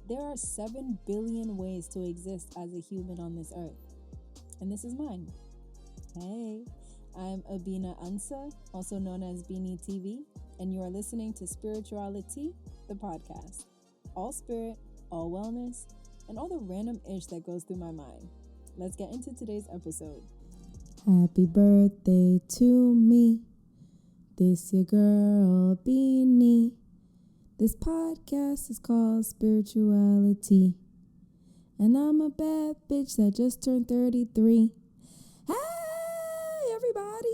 There are 7 billion ways to exist as a human on this earth, and this is mine. Hey, I'm Abena Ansah, also known as BeenieTV, and you are listening to Spirituali-TEA, the podcast. All spirit, all wellness, and all the random ish that goes through my mind. Let's get into today's episode. Happy birthday to me. This your girl, Beanie. This podcast is called Spirituali-TEA, and I'm a bad bitch that just turned 33. Hey, everybody!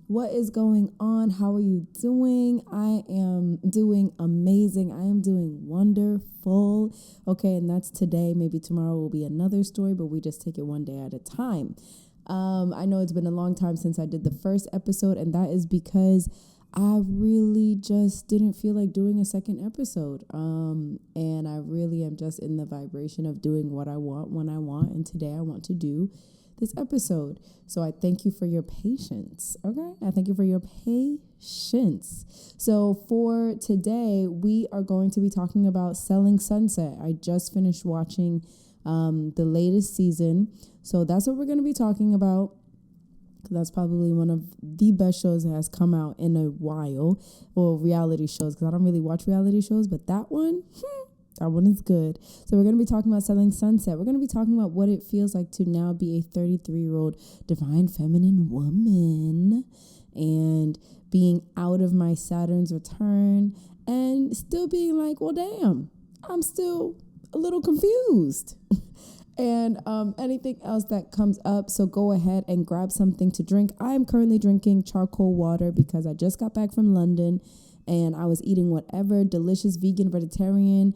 What is going on? How are you doing? I am doing amazing. I am doing wonderful. Okay, and that's today. Maybe tomorrow will be another story, but we just take it one day at a time. I know it's been a long time since I did the first episode, and that is because I really just didn't feel like doing a second episode. And I really am just in the vibration of doing what I want when I want. And today I want to do this episode. So I thank you for your patience. Okay. I thank you for your patience. So for today, we are going to be talking about Selling Sunset. I just finished watching the latest season. So that's what we're going to be talking about. That's probably one of the best shows that has come out in a while, or reality shows, because I don't really watch reality shows, but that one is good. So we're going to be talking about Selling Sunset. We're going to be talking about what it feels like to now be a 33-year-old divine feminine woman and being out of my Saturn's return and still being like, well, damn, I'm still a little confused. And anything else that comes up. So go ahead and grab something to drink. I am currently drinking charcoal water because I just got back from London and I was eating whatever delicious vegan, vegetarian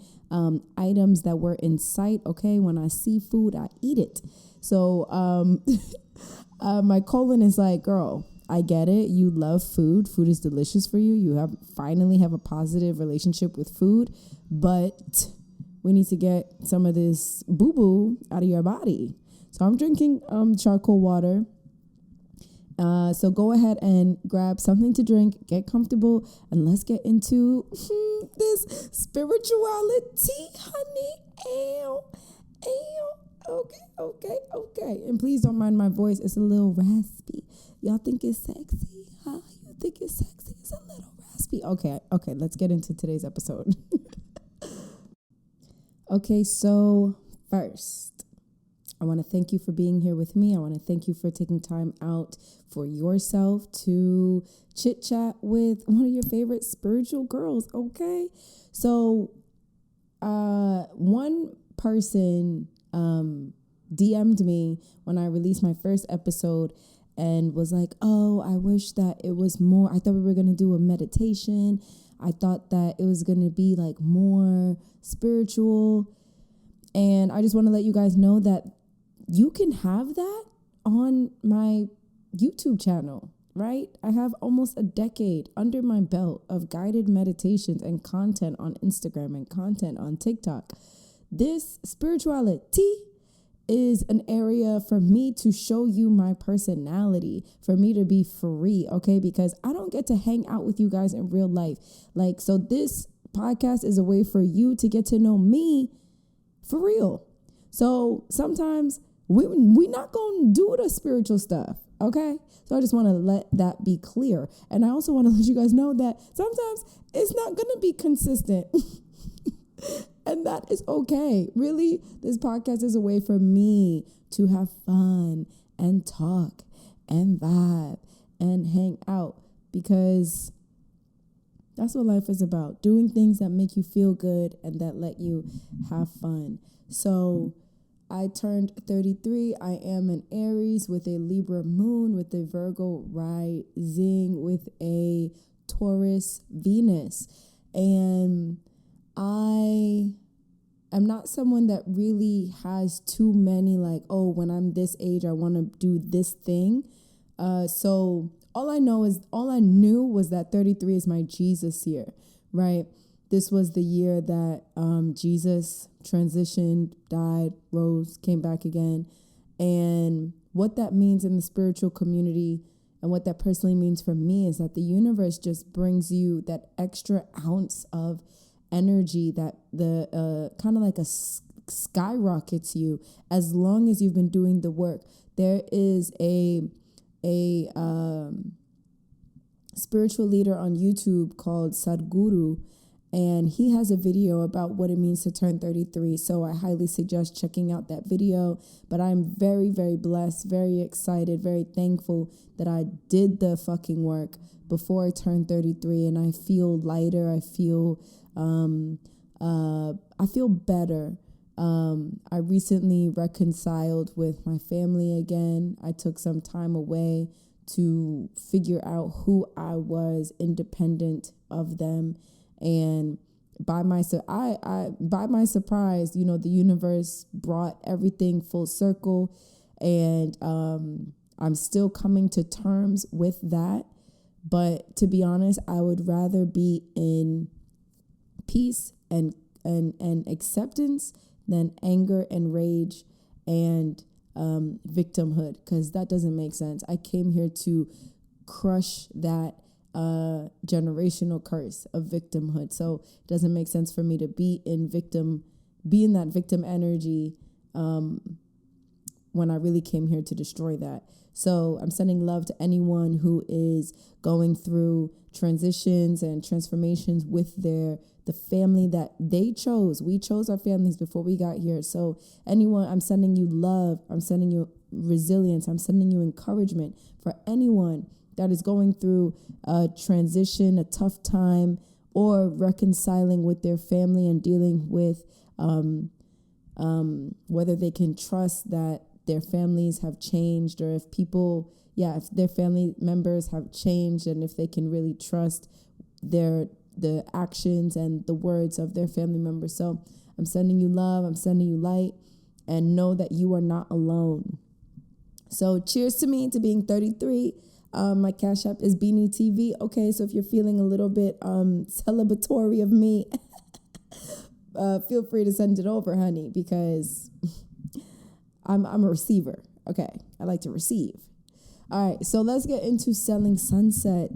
items that were in sight. Okay, when I see food, I eat it. So my colon is like, girl, I get it. You love food. Food is delicious for you. You finally have a positive relationship with food, but we need to get some of this boo-boo out of your body. So I'm drinking charcoal water. So go ahead and grab something to drink, get comfortable, and let's get into this spirituality, honey. Ew. Okay. And please don't mind my voice. It's a little raspy. Y'all think it's sexy? Huh? You think it's sexy? It's a little raspy. Okay. Let's get into today's episode. Okay, so first, I want to thank you for being here with me. I want to thank you for taking time out for yourself to chit-chat with one of your favorite spiritual girls, okay? So, one person DM'd me when I released my first episode and was like, oh, I wish that it was more. I thought we were going to do a meditation. I thought that it was going to be like more spiritual. And I just want to let you guys know that you can have that on my YouTube channel, right? I have almost a decade under my belt of guided meditations and content on Instagram and content on TikTok. This spirituality is an area for me to show you my personality, for me to be free, okay? Because I don't get to hang out with you guys in real life. So this podcast is a way for you to get to know me for real. So sometimes we not going to do the spiritual stuff, okay? So I just want to let that be clear. And I also want to let you guys know that sometimes it's not going to be consistent. And that is okay. Really, this podcast is a way for me to have fun and talk and vibe and hang out, because that's what life is about. Doing things that make you feel good and that let you have fun. So I turned 33. I am an Aries with a Libra moon, with a Virgo rising, with a Taurus Venus. And I am not someone that really has too many oh, when I'm this age, I want to do this thing. So all I knew was that 33 is my Jesus year, right? This was the year that Jesus transitioned, died, rose, came back again. And what that means in the spiritual community and what that personally means for me is that the universe just brings you that extra ounce of energy that the kind of like skyrockets you as long as you've been doing the work. There is a spiritual leader on YouTube called Sadhguru, and he has a video about what it means to turn 33. So I highly suggest checking out that video. But I'm very, very blessed, very excited, very thankful that I did the fucking work before I turned 33, and I feel lighter. I feel better. I recently reconciled with my family again. I took some time away to figure out who I was independent of them. And by my surprise, the universe brought everything full circle. And I'm still coming to terms with that. But to be honest, I would rather be in peace and acceptance than anger and rage and victimhood, because that doesn't make sense. I came here to crush that generational curse of victimhood. So it doesn't make sense for me to be in that victim energy when I really came here to destroy that. So I'm sending love to anyone who is going through transitions and transformations with the family that they chose. We chose our families before we got here. So anyone, I'm sending you love. I'm sending you resilience. I'm sending you encouragement for anyone that is going through a transition, a tough time, or reconciling with their family and dealing with whether they can trust that their families have changed, or if their family members have changed, and if they can really trust the actions and the words of their family members. So I'm sending you love, I'm sending you light, and know that you are not alone. So cheers to me, to being 33. My Cash App is BeenieTV. Okay, so if you're feeling a little bit celebratory of me, feel free to send it over, honey, because I'm a receiver. Okay, I like to receive. All right, so let's get into Selling Sunset.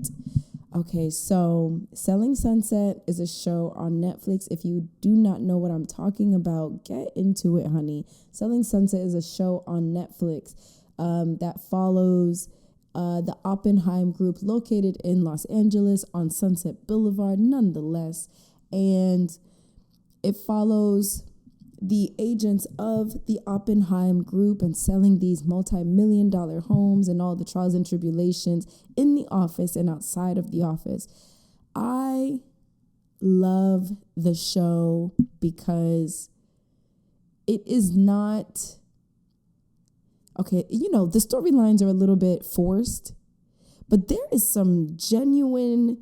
Okay, so Selling Sunset is a show on Netflix. If you do not know what I'm talking about, get into it, honey. Selling Sunset is a show on Netflix that follows the Oppenheim Group, located in Los Angeles on Sunset Boulevard, nonetheless. And it follows the agents of the Oppenheim Group and selling these multi-million-dollar homes and all the trials and tribulations in the office and outside of the office. I love the show because it is not... Okay, the storylines are a little bit forced, but there is some genuine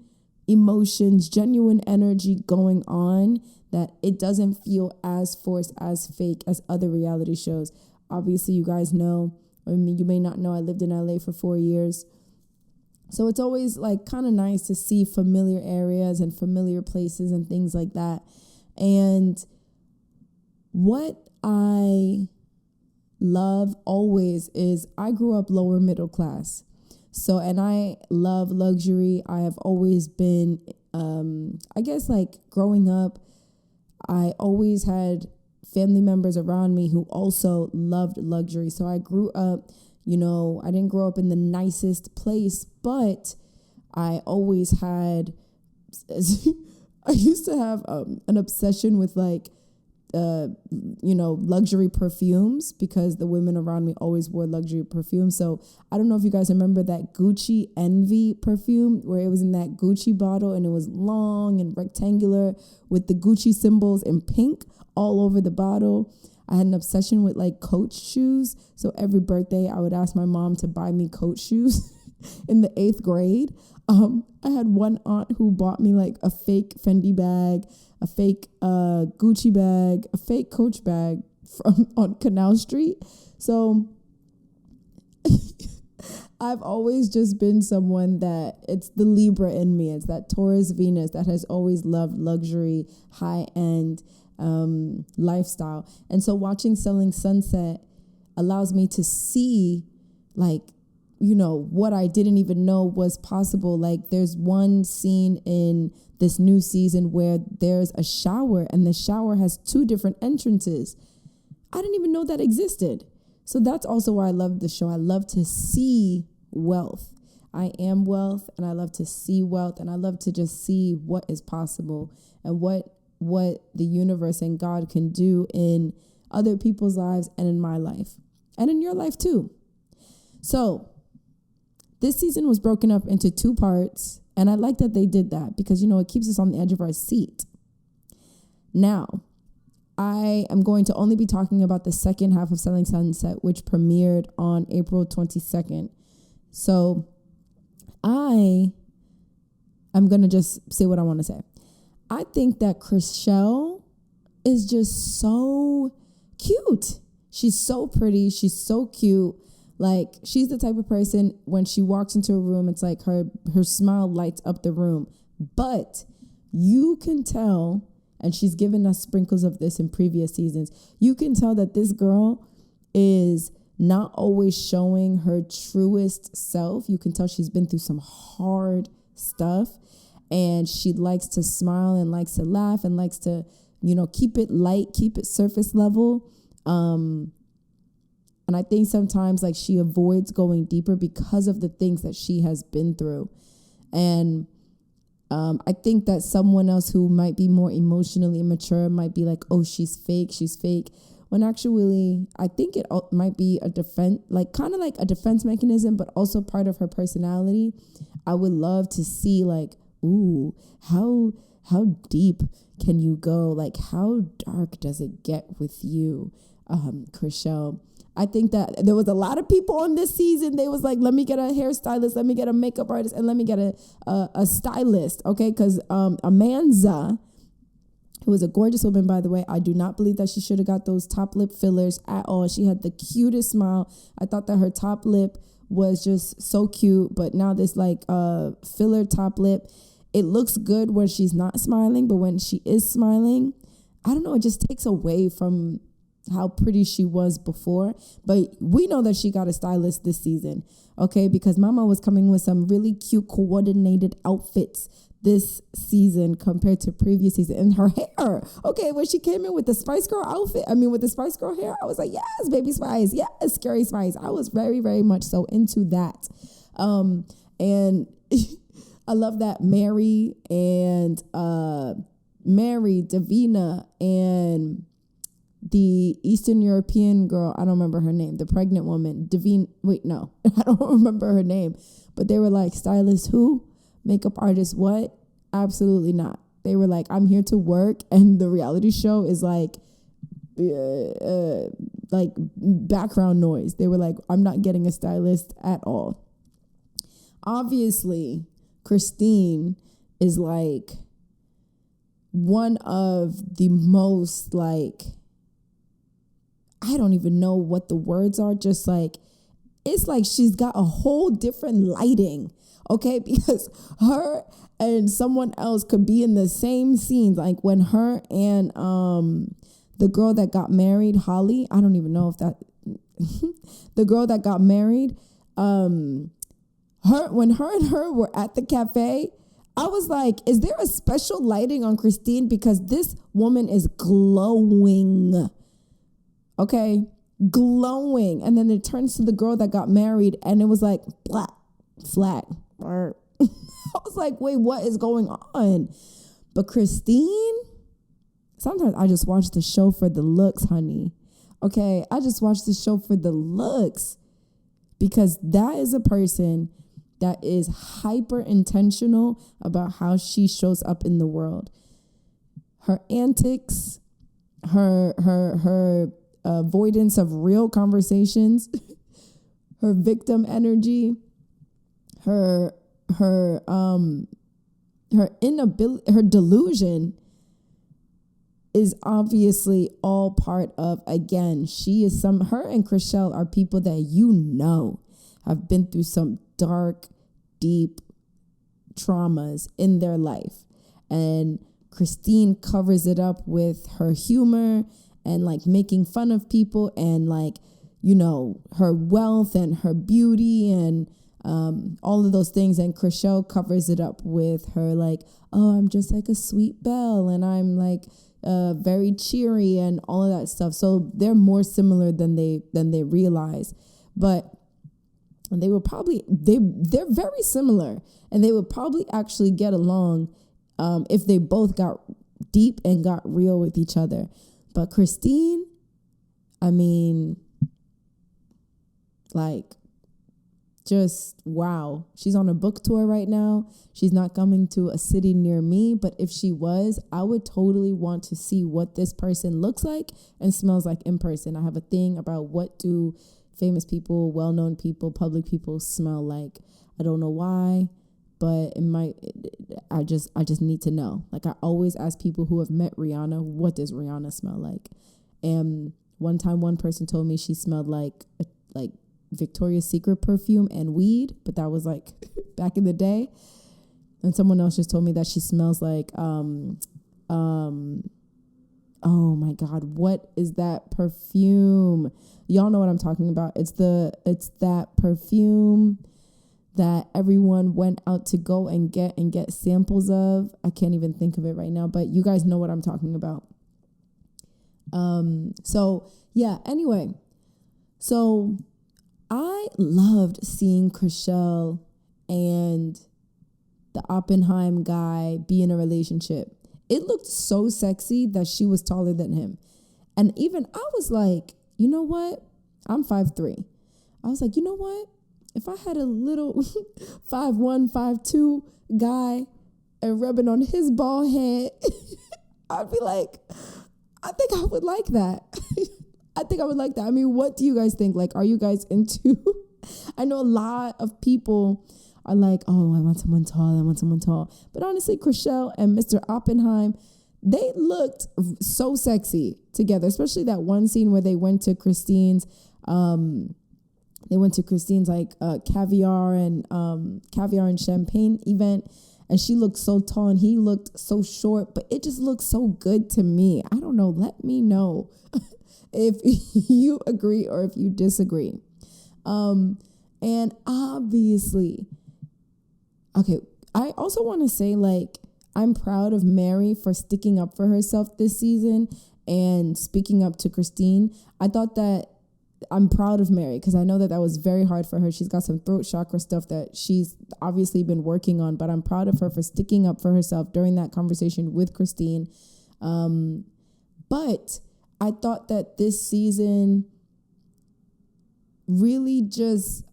emotions, genuine energy going on that it doesn't feel as forced, as fake as other reality shows. Obviously, you guys know, you may not know, I lived in LA for 4 years. So it's always like kind of nice to see familiar areas and familiar places and things like that. And what I love always is I grew up lower middle class. So, and I love luxury. I have always been, I guess like growing up, I always had family members around me who also loved luxury. So I grew up, I didn't grow up in the nicest place, but I always had, I used to have an obsession with like, luxury perfumes, because the women around me always wore luxury perfume. So I don't know if you guys remember that Gucci Envy perfume, where it was in that Gucci bottle and it was long and rectangular with the Gucci symbols in pink all over the bottle. I had an obsession with like Coach shoes. So every birthday I would ask my mom to buy me Coach shoes in the 8th grade. I had one aunt who bought me like a fake Fendi bag, a fake Gucci bag, a fake Coach bag on Canal Street. So I've always just been someone that, it's the Libra in me. It's that Taurus Venus that has always loved luxury, high-end lifestyle. And so watching Selling Sunset allows me to see like what I didn't even know was possible. Like there's one scene in this new season where there's a shower and the shower has 2 different entrances. I didn't even know that existed. So that's also why I love the show. I love to see wealth. I am wealth, and I love to see wealth, and I love to just see what is possible and what the universe and God can do in other people's lives and in my life and in your life too. So this season was broken up into 2 parts, and I like that they did that because, it keeps us on the edge of our seat. Now, I am going to only be talking about the second half of Selling Sunset, which premiered on April 22nd. So I'm going to just say what I want to say. I think that Chrishell is just so cute. She's so pretty. She's so cute. Like, she's the type of person, when she walks into a room, it's like her smile lights up the room. But you can tell, and she's given us sprinkles of this in previous seasons, you can tell that this girl is not always showing her truest self. You can tell she's been through some hard stuff, and she likes to smile and likes to laugh and likes to, keep it light, keep it surface level. And I think sometimes like she avoids going deeper because of the things that she has been through. And I think that someone else who might be more emotionally immature might be like, oh, she's fake. When actually, I think it might be a defense, like kind of like a defense mechanism, but also part of her personality. I would love to see like, ooh, how deep can you go? Like, how dark does it get with you, Chrishell? I think that there was a lot of people on this season. They was like, let me get a hairstylist, let me get a makeup artist, and let me get a stylist, okay? Because Abena, who was a gorgeous woman, by the way, I do not believe that she should have got those top lip fillers at all. She had the cutest smile. I thought that her top lip was just so cute, but now this like filler top lip, it looks good when she's not smiling, but when she is smiling, I don't know, it just takes away from how pretty she was before. But we know that she got a stylist this season, okay? Because Mama was coming with some really cute coordinated outfits this season compared to previous season. And her hair, okay, when she came in with the Spice Girl outfit, with the Spice Girl hair, I was like, yes, baby Spice, yes, Scary Spice. I was very, very much so into that. And I love that Mary, Davina, and the Eastern European girl, I don't remember her name, the pregnant woman, I don't remember her name, but they were like, stylist who? Makeup artist what? Absolutely not. They were like, I'm here to work, and the reality show is like background noise. They were like, I'm not getting a stylist at all. Obviously, Christine is like one of the most like, I don't even know what the words are, just like, it's like she's got a whole different lighting, okay? Because her and someone else could be in the same scenes, like when her and the girl that got married, Holly, I don't even know if that, the girl that got married, when her and her were at the cafe, I was like, is there a special lighting on Christine? Because this woman is glowing. Okay, glowing. And then it turns to the girl that got married, and it was like black, flat. I was like, wait, what is going on? But Christine, sometimes I just watch the show for the looks, honey. Okay, I just watch the show for the looks, because that is a person that is hyper intentional about how she shows up in the world. Her antics, her avoidance of real conversations, her victim energy, her inability, her delusion is obviously all part of, again, her and Chrishell are people that have been through some dark, deep traumas in their life. And Christine covers it up with her humor and like making fun of people and like, her wealth and her beauty and all of those things. And Chrishell covers it up with her like, oh, I'm just like a sweet belle and I'm like very cheery and all of that stuff. So they're more similar than they realize. But they were probably, they're very similar, and they would probably actually get along if they both got deep and got real with each other. But Christine, I mean, like, just wow. She's on a book tour right now. She's not coming to a city near me, but if she was, I would totally want to see what this person looks like and smells like in person. I have a thing about what do famous people, well-known people, public people smell like. I don't know why, but I just need to know. Like, I always ask people who have met Rihanna, what does Rihanna smell like? And one time one person told me she smelled like Victoria's Secret perfume and weed, but that was like back in the day. And someone else just told me that she smells like oh my God, what is that perfume? Y'all know what I'm talking about. It's that perfume that everyone went out to go and get samples of. I can't even think of it right now, but you guys know what I'm talking about. So yeah, anyway. So I loved seeing Chrishell and the Oppenheim guy be in a relationship. It looked so sexy that she was taller than him. And even I was like, you know what? I'm 5'3". I was like, you know what? If I had a little 5'1", 5'2" guy and rubbing on his bald head, I'd be like, I think I would like that. I think I would like that. I mean, what do you guys think? Like, are you guys into? I know a lot of people are like, oh, I want someone tall. But honestly, Chrishell and Mr. Oppenheim, they looked so sexy together, especially that one scene where they went to Christine's like caviar and champagne event, and she looked so tall and he looked so short, but it just looked so good to me. I don't know. Let me know if you agree or if you disagree. And obviously, okay, I also want to say, like, I'm proud of Mary for sticking up for herself this season and speaking up to Christine. I thought that I'm proud of Mary because I know that was very hard for her. She's got some throat chakra stuff that she's obviously been working on, but I'm proud of her for sticking up for herself during that conversation with Christine. But I thought that this season really just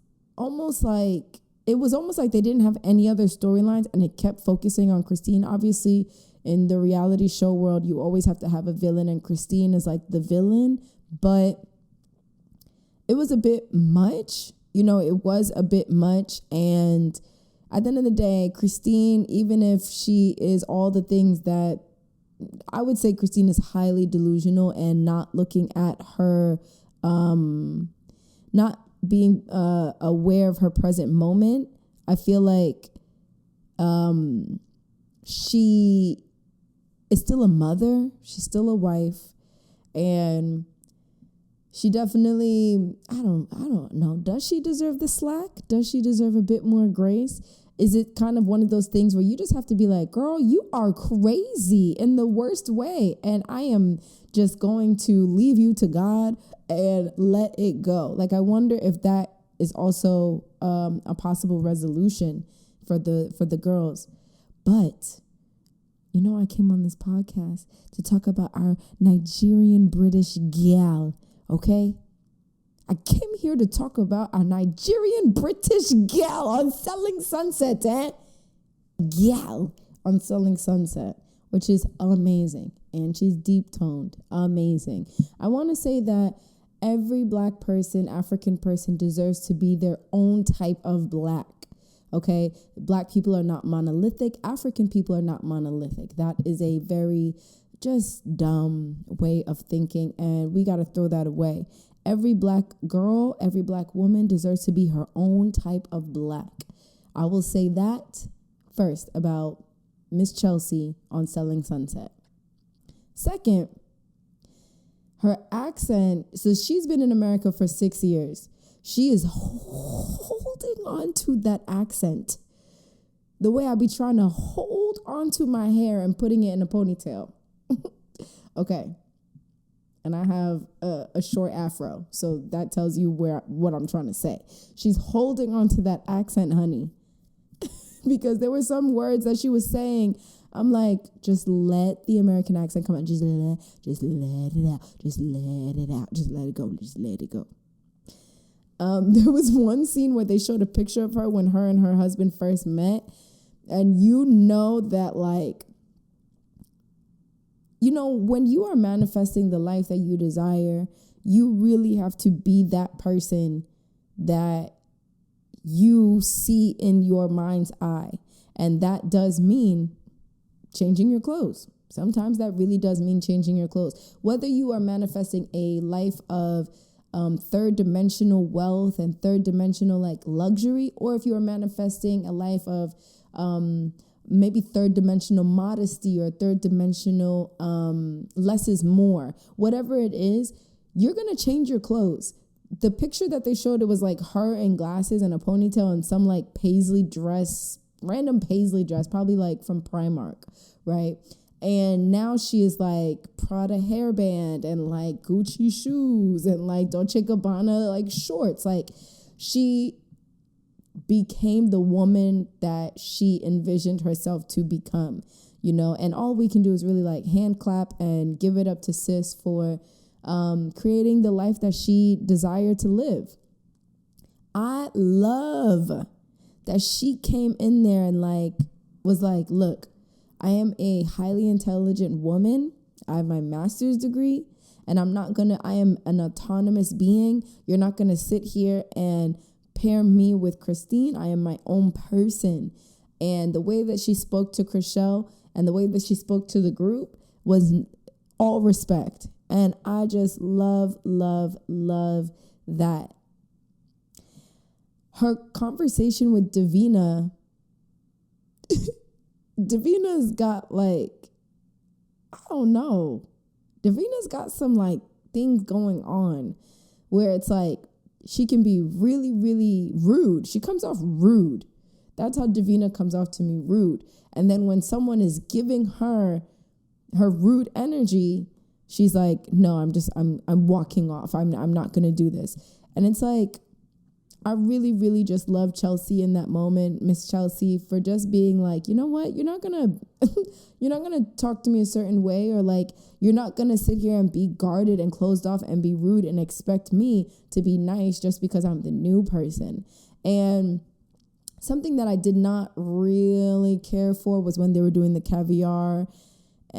it was almost like they didn't have any other storylines and it kept focusing on Christine. Obviously, in the reality show world, you always have to have a villain, and Christine is like the villain, but it was a bit much. It was a bit much. And at the end of the day, Christine, even if she is all the things that I would say, Christine is highly delusional and not looking at her, not being aware of her present moment. I feel like she is still a mother. She's still a wife. And she definitely, I don't know. Does she deserve the slack? Does she deserve a bit more grace? Is it kind of one of those things where you just have to be like, girl, you are crazy in the worst way, and I am just going to leave you to God and let it go? Like, I wonder if that is also a possible resolution for the girls. But I came on this podcast to talk about our Nigerian British gal. Okay, I came here to talk about our Nigerian British gal on Selling Sunset, gal on Selling Sunset, which is amazing. And she's deep toned, amazing. I want to say that every Black person, African person, deserves to be their own type of Black. Okay, Black people are not monolithic. African people are not monolithic. That is a very just dumb way of thinking, and we got to throw that away. Every Black girl, every Black woman deserves to be her own type of Black. I will say that first about Miss Chelsea on Selling Sunset. Second, her accent, so she's been in America for 6 years. She is holding on to that accent. The way I be trying to hold on to my hair and putting it in a ponytail. Okay. And I have a short afro. So that tells you what I'm trying to say. She's holding on to that accent, honey. Because there were some words that she was saying. I'm like, just let the American accent come out. Just let it out. Just let it out. Just let it go. Just let it go. There was one scene where they showed a picture of her when her and her husband first met. And you know that, like, you know, when you are manifesting the life that you desire, you really have to be that person that you see in your mind's eye. And that does mean changing your clothes. Sometimes that really does mean changing your clothes. Whether you are manifesting a life of third dimensional wealth and third dimensional like luxury, or if you are manifesting a life of maybe third dimensional modesty or third dimensional less is more, whatever it is, you're going to change your clothes. The picture that they showed, it was like her in glasses and a ponytail and some like paisley dress, random paisley dress, probably like from Primark, right? And now she is like Prada hairband and like Gucci shoes and like Dolce & Gabbana like shorts. Like she became the woman that she envisioned herself to become, you know, and all we can do is really like hand clap and give it up to sis for creating the life that she desired to live. I love that she came in there and like was like, look, I am a highly intelligent woman. I have my master's degree and I am an autonomous being. You're not going to sit here and pair me with Christine. I am my own person. And the way that she spoke to Chriselle and the way that she spoke to the group was all respect. And I just love, love, love that. Her conversation with Davina, Davina's got like, I don't know. Davina's got some like things going on where it's like she can be really, really rude. She comes off rude. That's how Davina comes off to me, rude. And then when someone is giving her rude energy, she's like, no, I'm walking off. I'm not going to do this. And it's like, I really, really just love Chelsea in that moment, Miss Chelsea, for just being like, you know what? You're not going to talk to me a certain way, or like, you're not going to sit here and be guarded and closed off and be rude and expect me to be nice just because I'm the new person. And something that I did not really care for was when they were doing the caviar.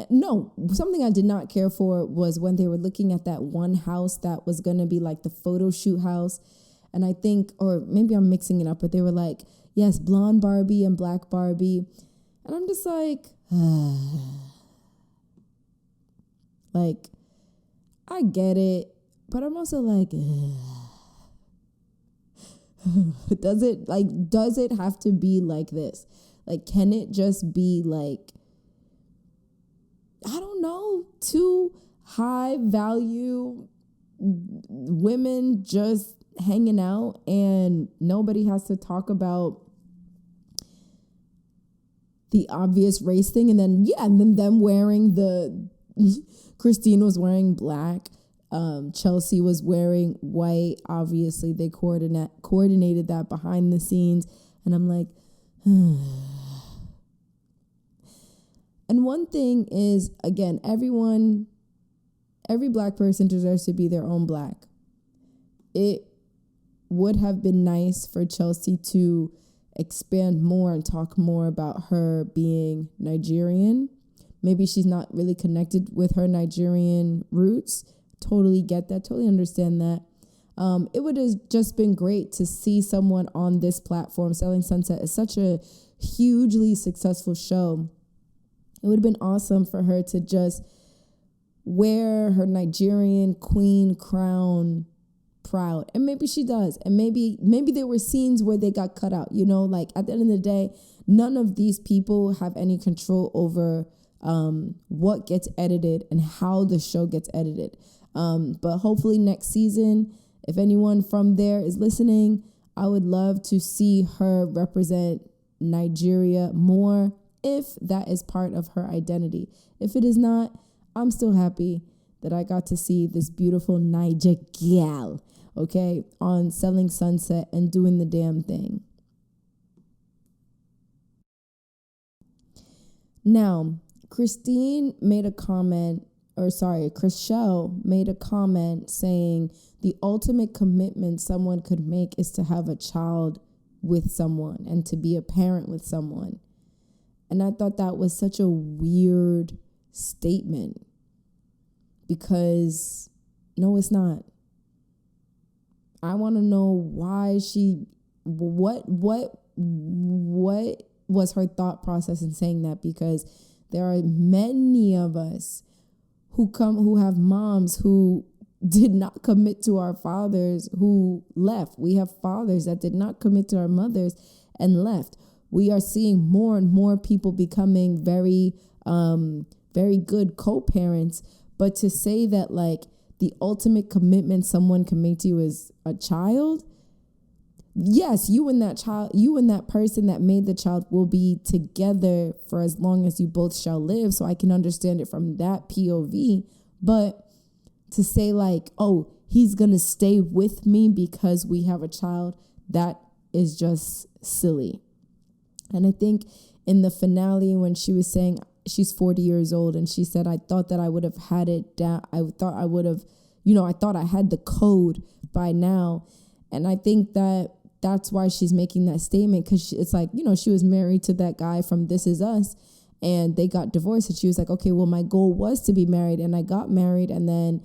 No, something I did not care for was when they were looking at that one house that was going to be like the photo shoot house. And I think, or maybe I'm mixing it up, but they were like, yes, blonde Barbie and black Barbie. And I'm just like, like, I get it, but I'm also like, does it have to be like this? Like, can it just be like, I don't know, two high value women just hanging out and nobody has to talk about the obvious race thing? And then them wearing Christine was wearing black, Chelsea was wearing white. Obviously they coordinated that behind the scenes, and I'm like, And one thing is, again, every black person deserves to be their own black. It would have been nice for Chelsea to expand more and talk more about her being Nigerian. Maybe she's not really connected with her Nigerian roots. Totally get that. Totally understand that. It would have just been great to see someone on this platform. Selling Sunset is such a hugely successful show. It would have been awesome for her to just wear her Nigerian queen crown proud. And maybe she does. And maybe there were scenes where they got cut out. You know, like at the end of the day, none of these people have any control over what gets edited and how the show gets edited. But hopefully next season, if anyone from there is listening, I would love to see her represent Nigeria more if that is part of her identity. If it is not, I'm still happy that I got to see this beautiful Niger gal, okay, on Selling Sunset and doing the damn thing. Now, Chrisshell made a comment saying the ultimate commitment someone could make is to have a child with someone and to be a parent with someone. And I thought that was such a weird statement because no, it's not. I want to know why what was her thought process in saying that, because there are many of us who have moms who did not commit to our fathers who left. We have fathers that did not commit to our mothers and left. We are seeing more and more people becoming very good co-parents. But to say that like the ultimate commitment someone can make to you is a child, yes, you and that person that made the child will be together for as long as you both shall live. So I can understand it from that POV. But to say like, oh, he's going to stay with me because we have a child, that is just silly. And I think in the finale, when she was saying she's 40 years old and she said, I thought that I would have had it down. I thought I would have, I thought I had the code by now. And I think that that's why she's making that statement, because it's like, she was married to that guy from This Is Us and they got divorced. And she was like, okay, well, my goal was to be married and I got married and then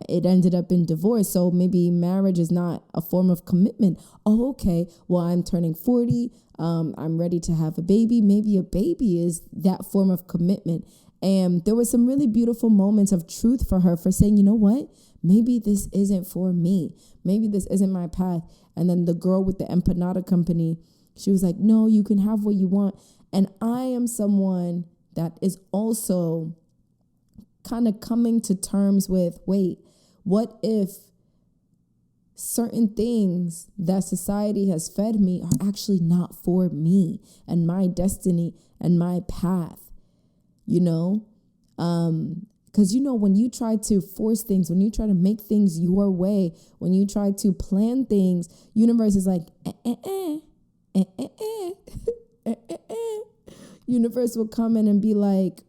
it ended up in divorce. So maybe marriage is not a form of commitment. Oh, okay. Well, I'm turning 40. I'm ready to have a baby. Maybe a baby is that form of commitment. And there were some really beautiful moments of truth for her for saying, you know what? Maybe this isn't for me. Maybe this isn't my path. And then the girl with the empanada company, she was like, no, you can have what you want. And I am someone that is also kind of coming to terms with, wait, what if certain things that society has fed me are actually not for me and my destiny and my path, Because, when you try to force things, when you try to make things your way, when you try to plan things, universe is like, Universe will come in and be like,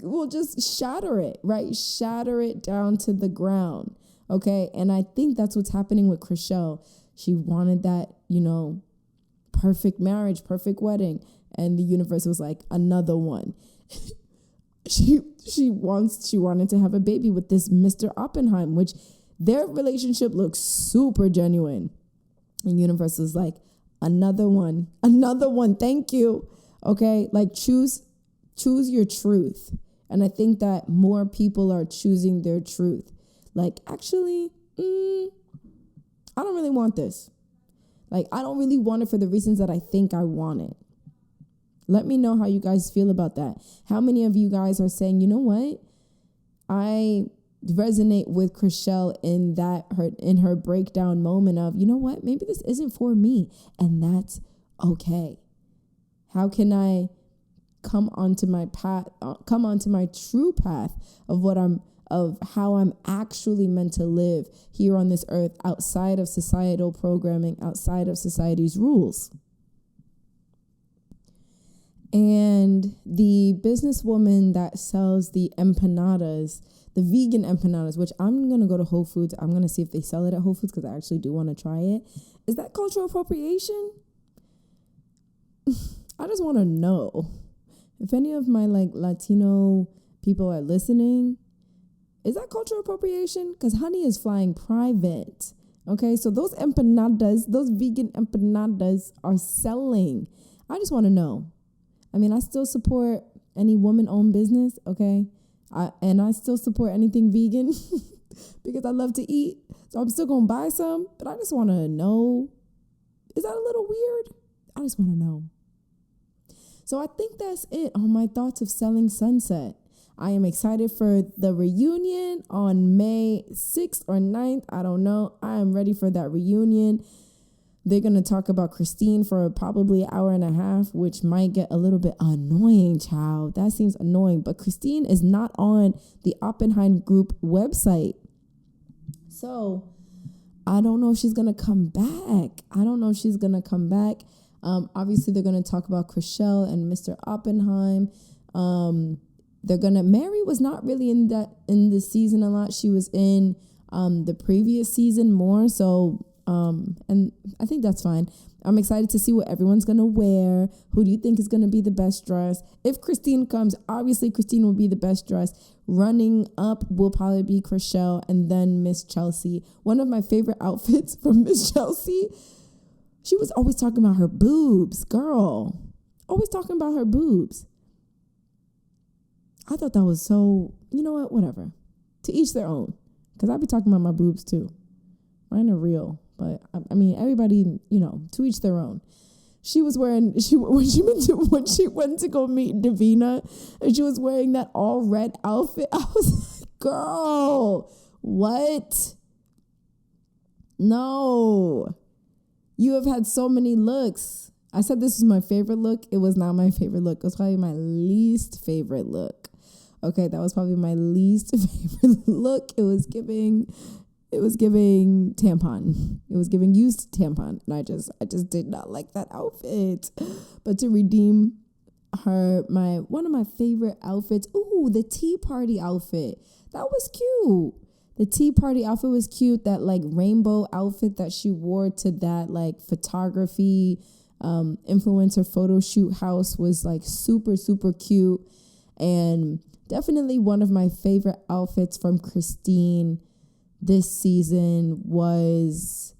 we'll just shatter it, right? Shatter it down to the ground. Okay. And I think that's what's happening with Chrishell. She wanted that, perfect marriage, perfect wedding. And the universe was like, another one. She wanted to have a baby with this Mr. Oppenheim, which their relationship looks super genuine. And universe was like, another one. Thank you. Okay. Like choose your truth. And I think that more people are choosing their truth. Like, actually, I don't really want this. Like, I don't really want it for the reasons that I think I want it. Let me know how you guys feel about that. How many of you guys are saying, you know what? I resonate with Chrishell in her breakdown moment of, you know what? Maybe this isn't for me. And that's okay. How can I come onto my true path of how I'm actually meant to live here on this earth, outside of societal programming, outside of society's rules. And the businesswoman that sells the empanadas, the vegan empanadas, which I'm going to go to Whole Foods. I'm going to see if they sell it at Whole Foods because I actually do want to try it. Is that cultural appropriation? I just want to know. If any of my Latino people are listening, is that cultural appropriation? Because honey is flying private. Okay, so those empanadas, those vegan empanadas are selling. I just want to know. I mean, I still support any woman-owned business, okay? And I still support anything vegan because I love to eat. So I'm still going to buy some, but I just want to know, is that a little weird? I just want to know. So I think that's it on my thoughts of Selling Sunset. I am excited for the reunion on May 6th or 9th. I don't know. I am ready for that reunion. They're going to talk about Christine for probably an hour and a half, which might get a little bit annoying, child. That seems annoying. But Christine is not on the Oppenheim Group website. So I don't know if she's going to come back. Obviously, they're going to talk about Chriselle and Mr. Oppenheim. Mary was not really in this season a lot. She was in the previous season more. So, and I think that's fine. I'm excited to see what everyone's going to wear. Who do you think is going to be the best dressed? If Christine comes, obviously Christine will be the best dressed. Running up will probably be Chriselle and then Miss Chelsea. One of my favorite outfits from Miss Chelsea, she was always talking about her boobs, girl. Always talking about her boobs. I thought that was so, you know what, whatever. To each their own. Because I be talking about my boobs too. Mine are real. But, I mean, everybody, to each their own. She was wearing, when she went to go meet Davina, and she was wearing that all red outfit. I was like, girl, what? No. You have had so many looks. I said this was my favorite look. It was not my favorite look. It was probably my least favorite look. Okay, that was probably my least favorite look. It was giving tampon. It was giving used tampon. And I just did not like that outfit. But to redeem one of my favorite outfits, the tea party outfit. That was cute. The tea party outfit was cute. That like rainbow outfit that she wore to that like photography influencer photo shoot house was like super, super cute. And definitely one of my favorite outfits from Christine this season was,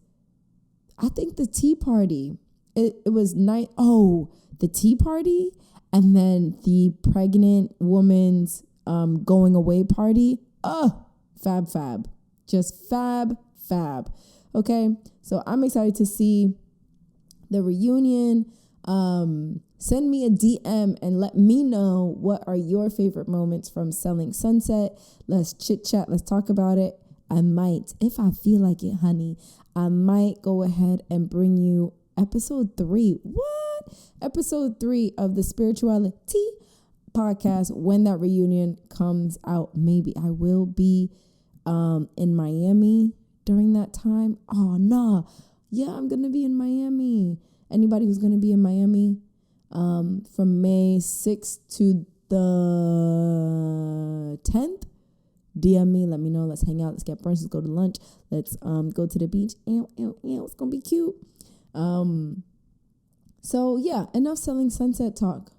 I think, the tea party. It was night. Oh, the tea party and then the pregnant woman's going away party. Fab. Just fab. Okay, so I'm excited to see the reunion. Send me a DM and let me know what are your favorite moments from Selling Sunset. Let's chit chat. Let's talk about it. I might, if I feel like it, honey, I might go ahead and bring you episode 3. What? Episode 3 of the Spirituali-TEA podcast when that reunion comes out. Maybe I will be in Miami during that time. Oh, no. Yeah, I'm going to be in Miami. Anybody who's going to be in Miami from May 6th to the 10th, DM me, let me know. Let's hang out. Let's get brunch. Let's go to lunch. Let's go to the beach. It's going to be cute. So, yeah, enough Selling Sunset talk.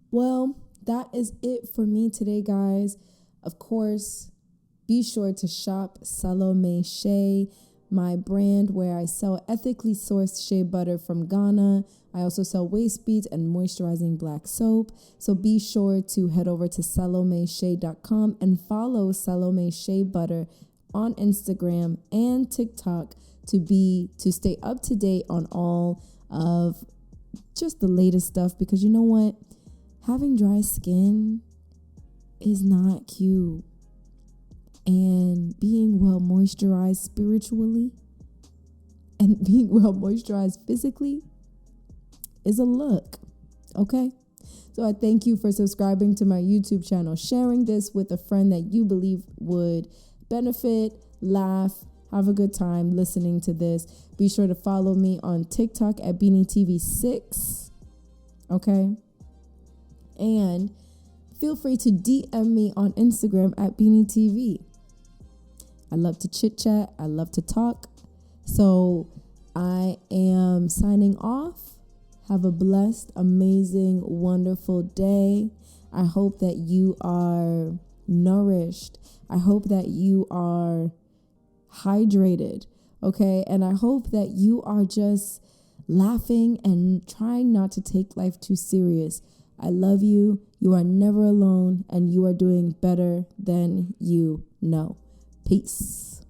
Well, that is it for me today, guys. Of course, be sure to shop Salome Shea, my brand where I sell ethically sourced shea butter from Ghana. I also sell waist beads and moisturizing black soap. So be sure to head over to salomeshea.com and follow Salome Shea Butter on Instagram and TikTok to stay up to date on all of just the latest stuff, because you know what? Having dry skin is not cute. And being well moisturized spiritually and being well moisturized physically is a look, okay? So I thank you for subscribing to my YouTube channel, sharing this with a friend that you believe would benefit, laugh, have a good time listening to this. Be sure to follow me on TikTok at BeenieTV6, okay? And feel free to DM me on Instagram at BeenieTV. I love to chit chat. I love to talk. So I am signing off. Have a blessed, amazing, wonderful day. I hope that you are nourished. I hope that you are hydrated. Okay. And I hope that you are just laughing and trying not to take life too serious. I love you. You are never alone, and you are doing better than you know. Peace.